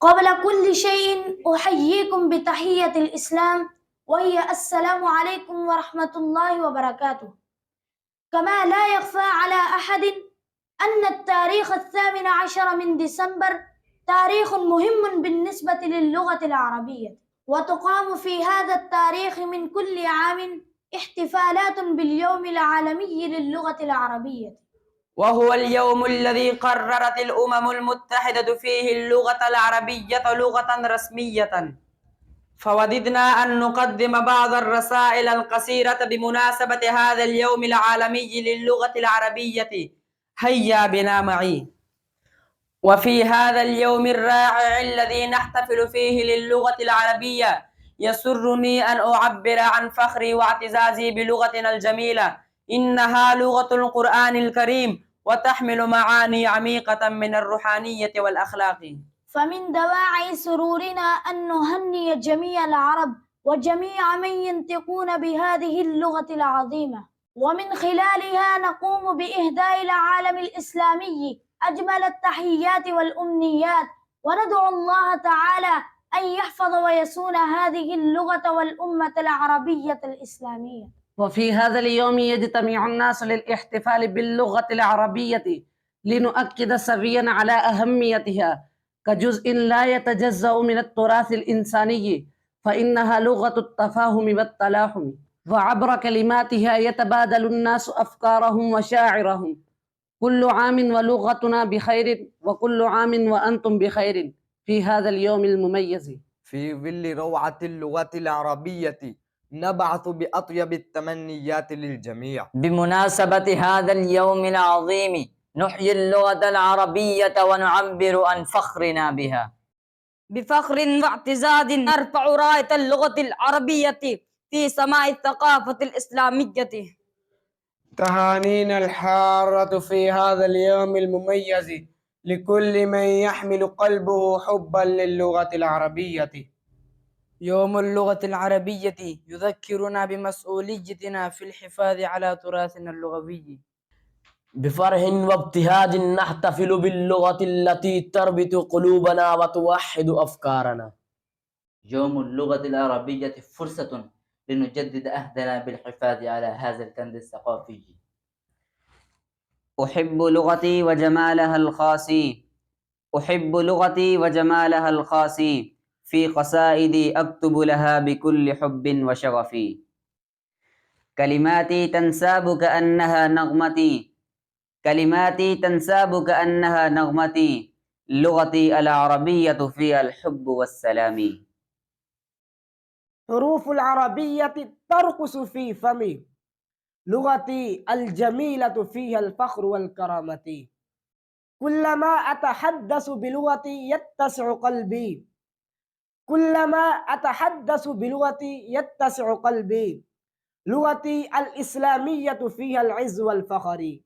قبل كل شيء أحييكم بتحية الإسلام وهي السلام عليكم ورحمة الله وبركاته. كما لا يخفى على أحد أن التاريخ 18 من ديسمبر تاريخ مهم بالنسبة للغة العربية، وتقام في هذا التاريخ من كل عام احتفالات باليوم العالمي للغة العربية، وهو اليوم الذي قررت الأمم المتحدة فيه اللغة العربية لغة رسمية. فوددنا أن نقدم بعض الرسائل القصيرة بمناسبة هذا اليوم العالمي للغة العربية. هيا بنا معي. وفي هذا اليوم الرائع الذي نحتفل فيه للغة العربية، يسرني أن أعبر عن فخري واعتزازي بلغتنا الجميلة. إنها لغة القرآن الكريم وتحمل معاني عميقة من الروحانية والأخلاق. فمن دواعي سرورنا أن نهني جميع العرب وجميع من ينطقون بهذه اللغة العظيمة، ومن خلالها نقوم بإهداء العالم الإسلامي أجمل التحيات والأمنيات، وندعو الله تعالى أن يحفظ ويصون هذه اللغة والأمة العربية الإسلامية. وفي هذا اليوم يجتمع الناس للاحتفال باللغة العربية لنؤكد سريا على أهميتها كجزء لا يتجزأ من التراث الإنساني، فإنها لغة التفاهم والتلاحم، وعبر كلماتها يتبادل الناس أفكارهم وشاعرهم. كل عام ولغتنا بخير، وكل عام وأنتم بخير في هذا اليوم المميز. في ظل روعة اللغة العربية نبعث بأطيب التمنيات للجميع. بمناسبة هذا اليوم العظيم نحيي اللغة العربية ونعبر عن فخرنا بها. بفخر واعتزاز نرفع راية اللغة العربية في سماء الثقافة الإسلامية. تهانينا الحارة في هذا اليوم المميز لكل من يحمل قلبه حبا للغة العربية. يوم اللغة العربية يذكرنا بمسؤوليتنا في الحفاظ على تراثنا اللغوي. بفرح وابتهاج نحتفل باللغة التي تربط قلوبنا وتوحد أفكارنا. يوم اللغة العربية فرصة لنجدد عهدنا بالحفاظ على هذا الكنز الثقافي. أحب لغتي وجمالها الخاصي. أحب لغتي وجمالها الخاصي، في قصائدي أكتب لها بكل حب وشغف. كلماتي تنساب كأنها نغمتي، كلماتي تنساب كأنها نغمتي، لغتي العربية فيها الحب والسلام. حروف العربية ترقص في فمي، لغتي الجميلة فيها الفخر والكرامة. كلما أتحدث بلغتي يتسع قلبي، كلما أتحدث بلغتي يتسع قلبي. لغتي الإسلامية فيها العز والفخر.